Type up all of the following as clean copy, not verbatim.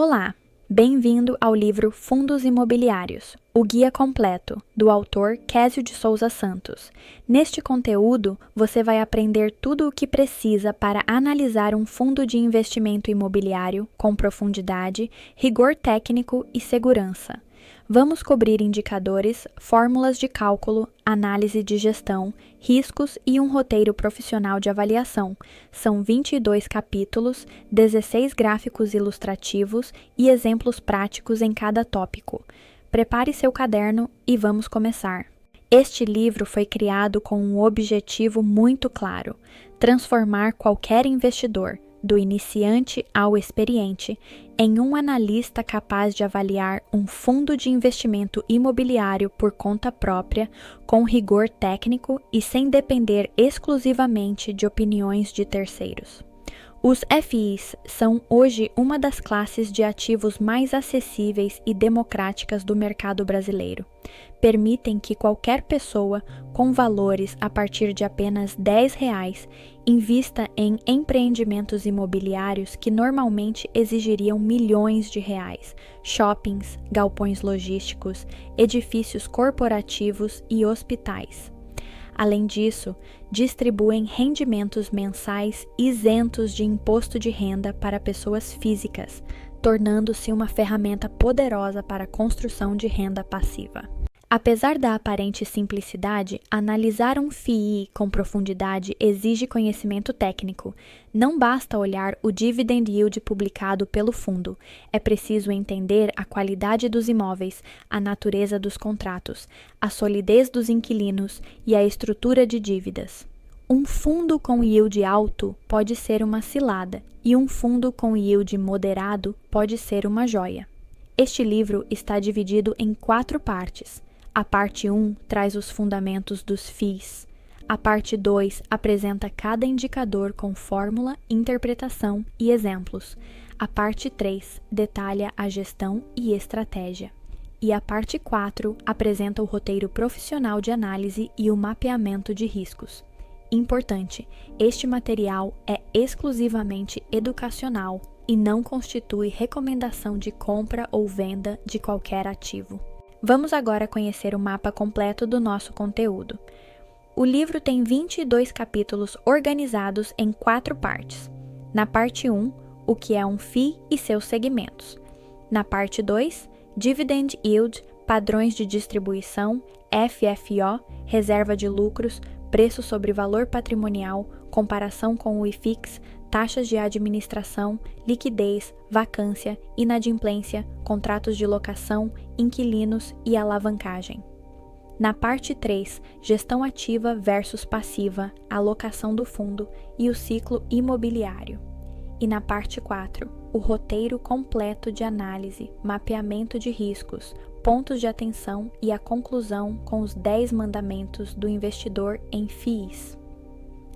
Olá, bem-vindo ao livro Fundos Imobiliários, o guia completo, do autor Késio de Souza Santos. Neste conteúdo, você vai aprender tudo o que precisa para analisar um fundo de investimento imobiliário com profundidade, rigor técnico e segurança. Vamos cobrir indicadores, fórmulas de cálculo, análise de gestão, riscos e um roteiro profissional de avaliação. São 22 capítulos, 16 gráficos ilustrativos e exemplos práticos em cada tópico. Prepare seu caderno e vamos começar. Este livro foi criado com um objetivo muito claro: transformar qualquer investidor, do iniciante ao experiente, em um analista capaz de avaliar um fundo de investimento imobiliário por conta própria, com rigor técnico e sem depender exclusivamente de opiniões de terceiros. Os FIs são hoje uma das classes de ativos mais acessíveis e democráticas do mercado brasileiro. Permitem que qualquer pessoa, com valores a partir de apenas R$ 10, invista em empreendimentos imobiliários que normalmente exigiriam milhões de reais, shoppings, galpões logísticos, edifícios corporativos e hospitais. Além disso, distribuem rendimentos mensais isentos de imposto de renda para pessoas físicas, tornando-se uma ferramenta poderosa para a construção de renda passiva. Apesar da aparente simplicidade, analisar um FII com profundidade exige conhecimento técnico. Não basta olhar o dividend yield publicado pelo fundo. É preciso entender a qualidade dos imóveis, a natureza dos contratos, a solidez dos inquilinos e a estrutura de dívidas. Um fundo com yield alto pode ser uma cilada e um fundo com yield moderado pode ser uma joia. Este livro está dividido em 4 partes. A parte 1 traz os fundamentos dos FIIs. A parte 2 apresenta cada indicador com fórmula, interpretação e exemplos. A parte 3 detalha a gestão e estratégia. E a parte 4 apresenta o roteiro profissional de análise e o mapeamento de riscos. Importante, este material é exclusivamente educacional e não constitui recomendação de compra ou venda de qualquer ativo. Vamos agora conhecer o mapa completo do nosso conteúdo. O livro tem 22 capítulos organizados em 4 partes. Na parte 1, o que é um FII e seus segmentos. Na parte 2, Dividend Yield, padrões de distribuição, FFO, reserva de lucros, preço sobre valor patrimonial, comparação com o IFIX, taxas de administração, liquidez, vacância, inadimplência, contratos de locação, inquilinos e alavancagem. Na parte 3, gestão ativa versus passiva, alocação do fundo e o ciclo imobiliário. E na parte 4, o roteiro completo de análise, mapeamento de riscos, pontos de atenção e a conclusão com os 10 mandamentos do investidor em FIIs.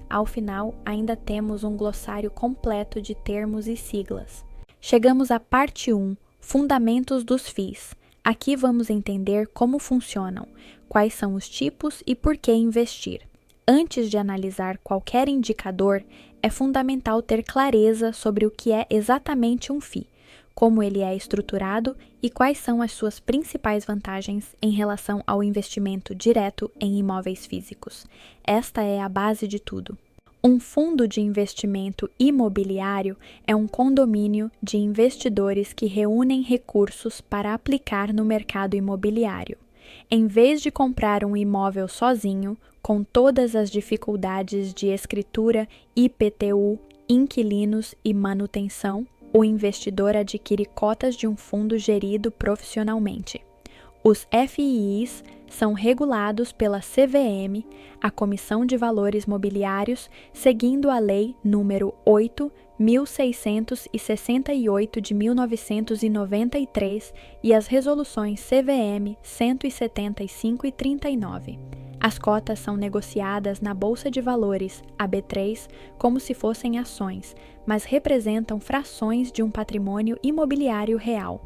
Ao final, ainda temos um glossário completo de termos e siglas. Chegamos à parte 1, Fundamentos dos FIIs. Aqui vamos entender como funcionam, quais são os tipos e por que investir. Antes de analisar qualquer indicador, é fundamental ter clareza sobre o que é exatamente um FII, como ele é estruturado e quais são as suas principais vantagens em relação ao investimento direto em imóveis físicos. Esta é a base de tudo. Um fundo de investimento imobiliário é um condomínio de investidores que reúnem recursos para aplicar no mercado imobiliário. Em vez de comprar um imóvel sozinho, com todas as dificuldades de escritura, IPTU, inquilinos e manutenção, o investidor adquire cotas de um fundo gerido profissionalmente. Os FIIs são regulados pela CVM, a Comissão de Valores Mobiliários, seguindo a Lei nº 8.668 de 1993 e as resoluções CVM 175 e 39. As cotas são negociadas na Bolsa de Valores, a B3, como se fossem ações, mas representam frações de um patrimônio imobiliário real.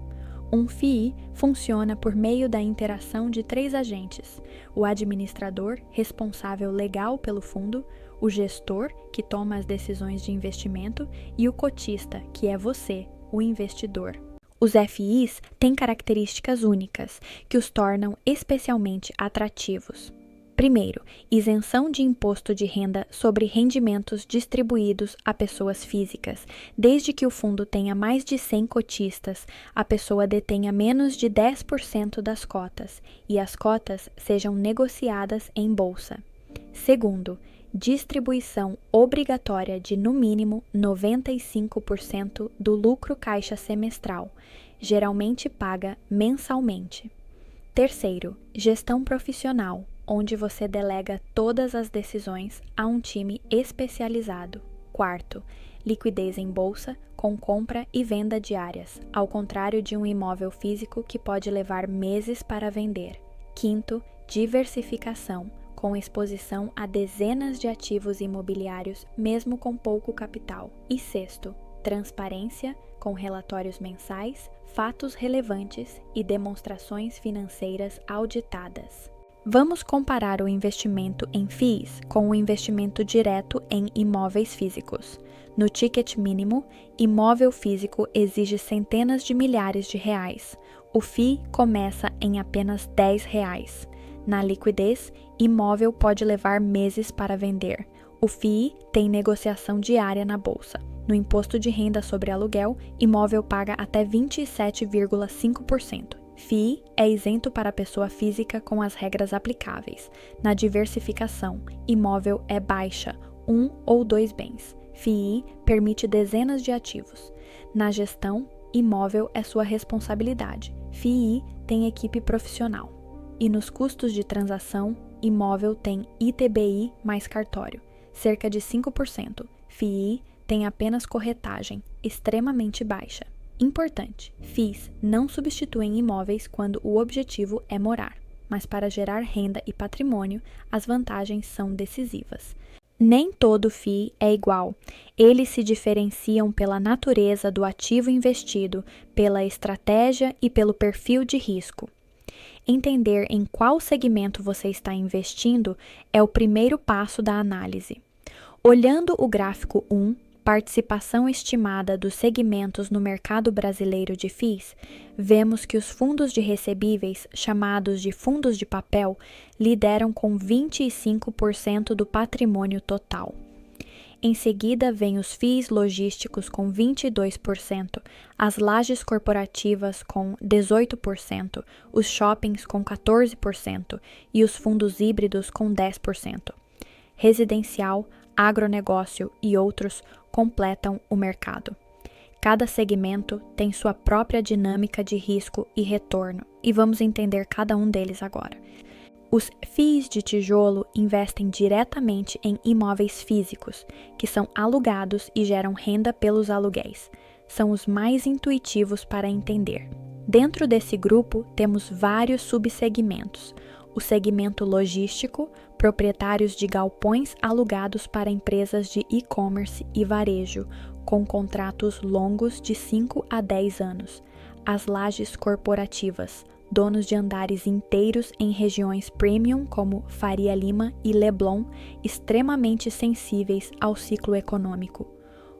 Um FII funciona por meio da interação de 3 agentes: o administrador, responsável legal pelo fundo, o gestor, que toma as decisões de investimento, e o cotista, que é você, o investidor. Os FIs têm características únicas que os tornam especialmente atrativos. Primeiro, isenção de imposto de renda sobre rendimentos distribuídos a pessoas físicas. Desde que o fundo tenha mais de 100 cotistas, a pessoa detenha menos de 10% das cotas e as cotas sejam negociadas em bolsa. Segundo, distribuição obrigatória de no mínimo 95% do lucro caixa semestral, geralmente paga mensalmente. Terceiro, gestão profissional, onde você delega todas as decisões a um time especializado. Quarto, liquidez em bolsa com compra e venda diárias, ao contrário de um imóvel físico que pode levar meses para vender. Quinto, diversificação, com exposição a dezenas de ativos imobiliários, mesmo com pouco capital. E sexto, transparência, com relatórios mensais, fatos relevantes e demonstrações financeiras auditadas. Vamos comparar o investimento em FIIs com o investimento direto em imóveis físicos. No ticket mínimo, imóvel físico exige centenas de milhares de reais. O FII começa em apenas R$10. Na liquidez, imóvel pode levar meses para vender. O FII tem negociação diária na bolsa. No imposto de renda sobre aluguel, imóvel paga até 27,5%. FII é isento para pessoa física com as regras aplicáveis. Na diversificação, imóvel é baixa, 1 ou 2 bens. FII permite dezenas de ativos. Na gestão, imóvel é sua responsabilidade. FII tem equipe profissional. E nos custos de transação, imóvel tem ITBI mais cartório, cerca de 5%. FII tem apenas corretagem, extremamente baixa. Importante, FIIs não substituem imóveis quando o objetivo é morar, mas para gerar renda e patrimônio, as vantagens são decisivas. Nem todo FII é igual. Eles se diferenciam pela natureza do ativo investido, pela estratégia e pelo perfil de risco. Entender em qual segmento você está investindo é o primeiro passo da análise. Olhando o gráfico 1, participação estimada dos segmentos no mercado brasileiro de FIIs, vemos que os fundos de recebíveis, chamados de fundos de papel, lideram com 25% do patrimônio total. Em seguida, vêm os FIIs logísticos com 22%, as lajes corporativas com 18%, os shoppings com 14% e os fundos híbridos com 10%. Residencial, agronegócio e outros completam o mercado. Cada segmento tem sua própria dinâmica de risco e retorno, e vamos entender cada um deles agora. Os FIIs de tijolo investem diretamente em imóveis físicos, que são alugados e geram renda pelos aluguéis. São os mais intuitivos para entender. Dentro desse grupo, temos vários subsegmentos. O segmento logístico, proprietários de galpões alugados para empresas de e-commerce e varejo, com contratos longos de 5 a 10 anos. As lajes corporativas, donos de andares inteiros em regiões premium como Faria Lima e Leblon, extremamente sensíveis ao ciclo econômico.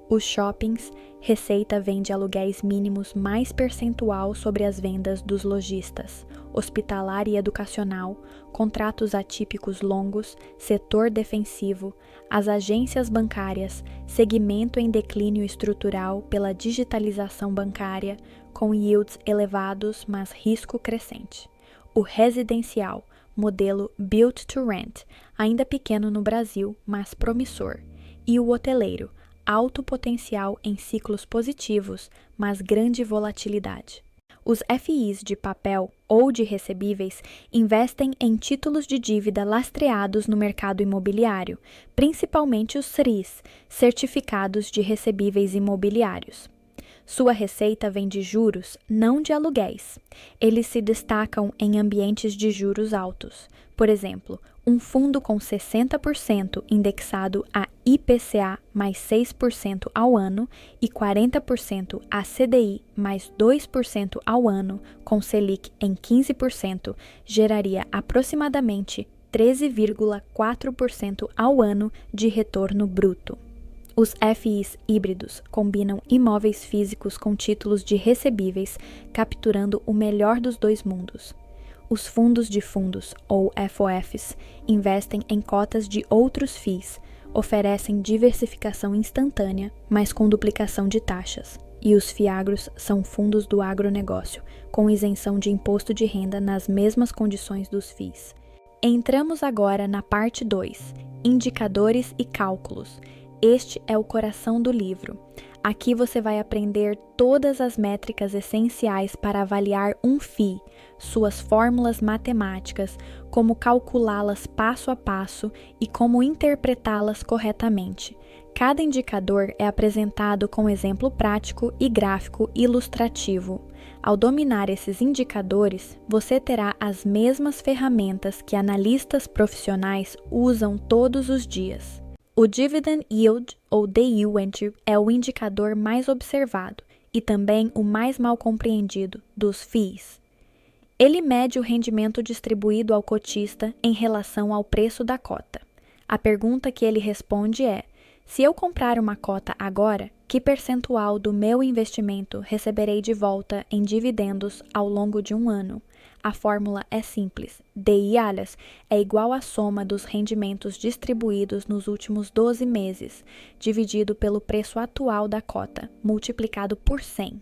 Os shoppings, receita vem de aluguéis mínimos mais percentual sobre as vendas dos lojistas. Hospitalar e educacional, contratos atípicos longos, setor defensivo, as agências bancárias, segmento em declínio estrutural pela digitalização bancária, com yields elevados, mas risco crescente. O residencial, modelo Built to Rent, ainda pequeno no Brasil, mas promissor. E o hoteleiro, alto potencial em ciclos positivos, mas grande volatilidade. Os FIIs de papel ou de recebíveis investem em títulos de dívida lastreados no mercado imobiliário, principalmente os CRIs, Certificados de Recebíveis Imobiliários. Sua receita vem de juros, não de aluguéis. Eles se destacam em ambientes de juros altos. Por exemplo, um fundo com 60% indexado a IPCA mais 6% ao ano e 40% a CDI mais 2% ao ano, com Selic em 15%, geraria aproximadamente 13,4% ao ano de retorno bruto. Os FIs híbridos combinam imóveis físicos com títulos de recebíveis, capturando o melhor dos dois mundos. Os fundos de fundos, ou FOFs, investem em cotas de outros FIs, oferecem diversificação instantânea, mas com duplicação de taxas. E os FIAGROS são fundos do agronegócio, com isenção de imposto de renda nas mesmas condições dos FIs. Entramos agora na parte 2, Indicadores e Cálculos. Este é o coração do livro. Aqui você vai aprender todas as métricas essenciais para avaliar um FI, suas fórmulas matemáticas, como calculá-las passo a passo e como interpretá-las corretamente. Cada indicador é apresentado com exemplo prático e gráfico ilustrativo. Ao dominar esses indicadores, você terá as mesmas ferramentas que analistas profissionais usam todos os dias. O Dividend Yield, ou DIWENT, é o indicador mais observado e também o mais mal compreendido dos FIIs. Ele mede o rendimento distribuído ao cotista em relação ao preço da cota. A pergunta que ele responde é: se eu comprar uma cota agora, que percentual do meu investimento receberei de volta em dividendos ao longo de um ano? A fórmula é simples. DI-ALHAS é igual à soma dos rendimentos distribuídos nos últimos 12 meses, dividido pelo preço atual da cota, multiplicado por 100.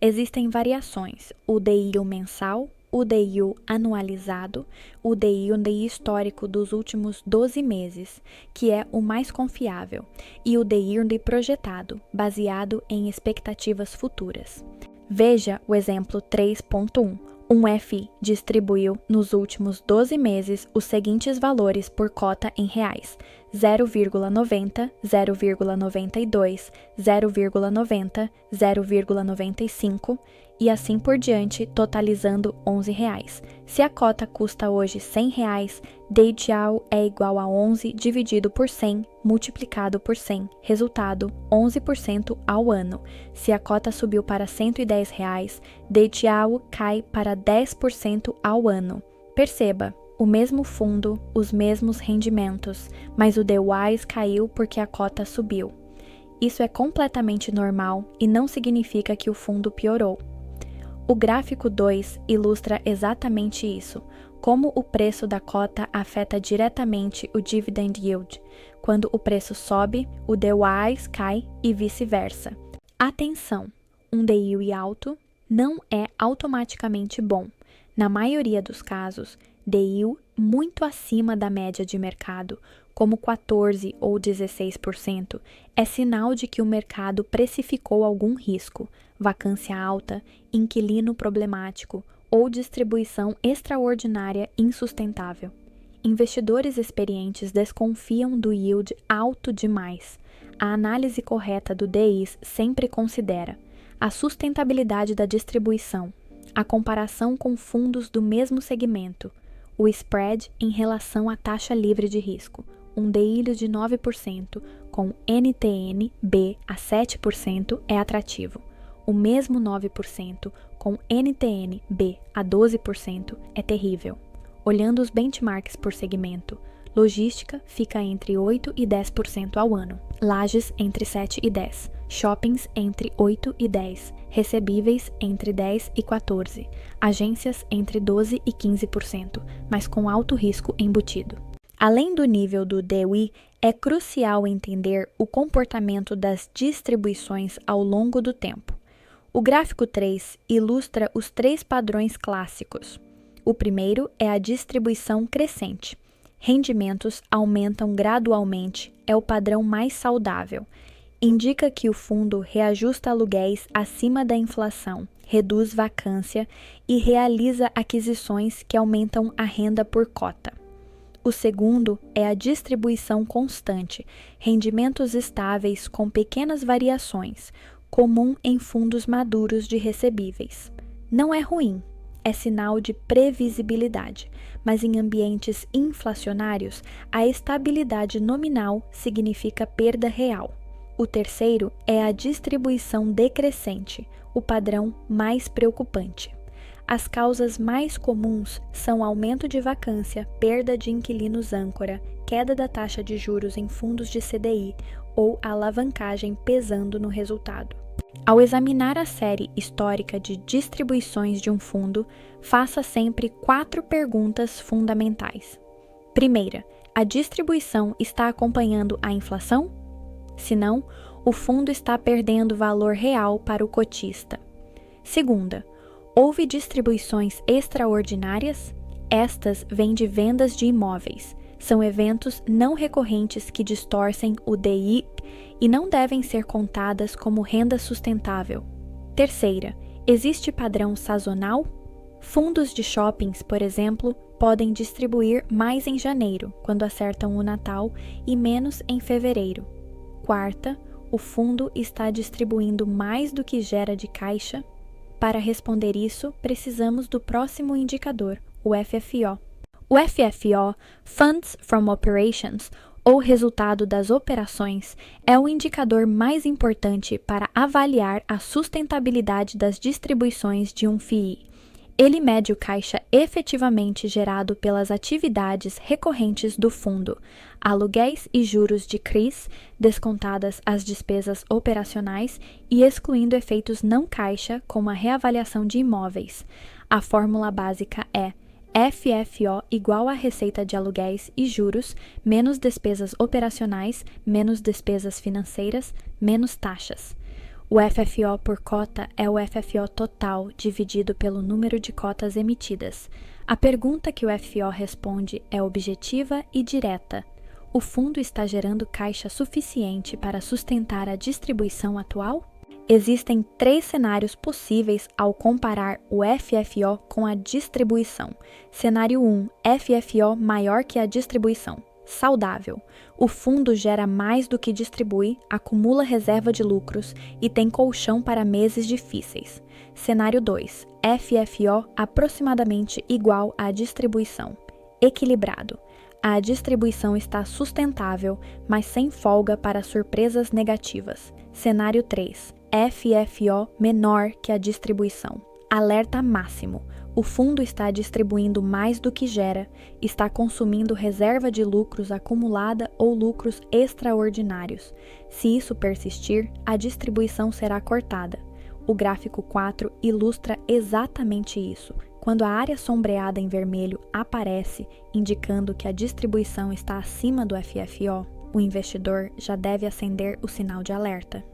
Existem variações: o DI mensal, o DI anualizado, o DI histórico dos últimos 12 meses, que é o mais confiável, e o DI projetado, baseado em expectativas futuras. Veja o exemplo 3.1. Um FI distribuiu nos últimos 12 meses os seguintes valores por cota em reais: 0,90, 0,92, 0,90, 0,95 e assim por diante, totalizando R$11. Se a cota custa hoje R$100, DITIAL é igual a 11 dividido por 100 multiplicado por 100, resultado 11% ao ano. Se a cota subiu para R$110, DITIAL cai para 10% ao ano. Perceba, o mesmo fundo, os mesmos rendimentos, mas o DWISE caiu porque a cota subiu. Isso é completamente normal e não significa que o fundo piorou. O gráfico 2 ilustra exatamente isso, como o preço da cota afeta diretamente o Dividend Yield. Quando o preço sobe, o DWISE cai e vice-versa. Atenção! Um DI alto não é automaticamente bom. Na maioria dos casos, DI muito acima da média de mercado, como 14% ou 16%, é sinal de que o mercado precificou algum risco, vacância alta, inquilino problemático ou distribuição extraordinária insustentável. Investidores experientes desconfiam do yield alto demais. A análise correta do DIs sempre considera a sustentabilidade da distribuição, a comparação com fundos do mesmo segmento, o spread em relação à taxa livre de risco. Um DI de 9% com NTN B a 7% é atrativo. O mesmo 9% com NTN B a 12% é terrível. Olhando os benchmarks por segmento, logística fica entre 8% e 10% ao ano, lajes entre 7% e 10%, shoppings entre 8% e 10%, recebíveis entre 10% e 14%, agências entre 12% e 15%, mas com alto risco embutido. Além do nível do DWI, é crucial entender o comportamento das distribuições ao longo do tempo. O gráfico 3 ilustra os 3 padrões clássicos. O primeiro é a distribuição crescente. Rendimentos aumentam gradualmente, é o padrão mais saudável. Indica que o fundo reajusta aluguéis acima da inflação, reduz vacância e realiza aquisições que aumentam a renda por cota. O segundo é a distribuição constante, rendimentos estáveis com pequenas variações, comum em fundos maduros de recebíveis. Não é ruim, é sinal de previsibilidade, mas em ambientes inflacionários, a estabilidade nominal significa perda real. O terceiro é a distribuição decrescente, o padrão mais preocupante. As causas mais comuns são aumento de vacância, perda de inquilinos âncora, queda da taxa de juros em fundos de CDI ou alavancagem pesando no resultado. Ao examinar a série histórica de distribuições de um fundo, faça sempre 4 perguntas fundamentais. Primeira, a distribuição está acompanhando a inflação? Se não, o fundo está perdendo valor real para o cotista. Segunda, houve distribuições extraordinárias? Estas vêm de vendas de imóveis. São eventos não recorrentes que distorcem o DI e não devem ser contadas como renda sustentável. Terceira, existe padrão sazonal? Fundos de shoppings, por exemplo, podem distribuir mais em janeiro, quando acertam o Natal, e menos em fevereiro. Quarta, o fundo está distribuindo mais do que gera de caixa? Para responder isso, precisamos do próximo indicador, o FFO. O FFO, Funds from Operations, ou resultado das operações, é o indicador mais importante para avaliar a sustentabilidade das distribuições de um FII. Ele mede o caixa efetivamente gerado pelas atividades recorrentes do fundo, aluguéis e juros de CRIs, descontadas as despesas operacionais e excluindo efeitos não caixa, como a reavaliação de imóveis. A fórmula básica é FFO igual a receita de aluguéis e juros, menos despesas operacionais, menos despesas financeiras, menos taxas. O FFO por cota é o FFO total dividido pelo número de cotas emitidas. A pergunta que o FFO responde é objetiva e direta. O fundo está gerando caixa suficiente para sustentar a distribuição atual? Existem 3 cenários possíveis ao comparar o FFO com a distribuição. Cenário 1, FFO maior que a distribuição. Saudável. O fundo gera mais do que distribui, acumula reserva de lucros e tem colchão para meses difíceis. Cenário 2, FFO aproximadamente igual à distribuição. Equilibrado. A distribuição está sustentável, mas sem folga para surpresas negativas. Cenário 3, FFO menor que a distribuição. Alerta máximo. O fundo está distribuindo mais do que gera, está consumindo reserva de lucros acumulada ou lucros extraordinários. Se isso persistir, a distribuição será cortada. O gráfico 4 ilustra exatamente isso. Quando a área sombreada em vermelho aparece, indicando que a distribuição está acima do FFO, o investidor já deve acender o sinal de alerta.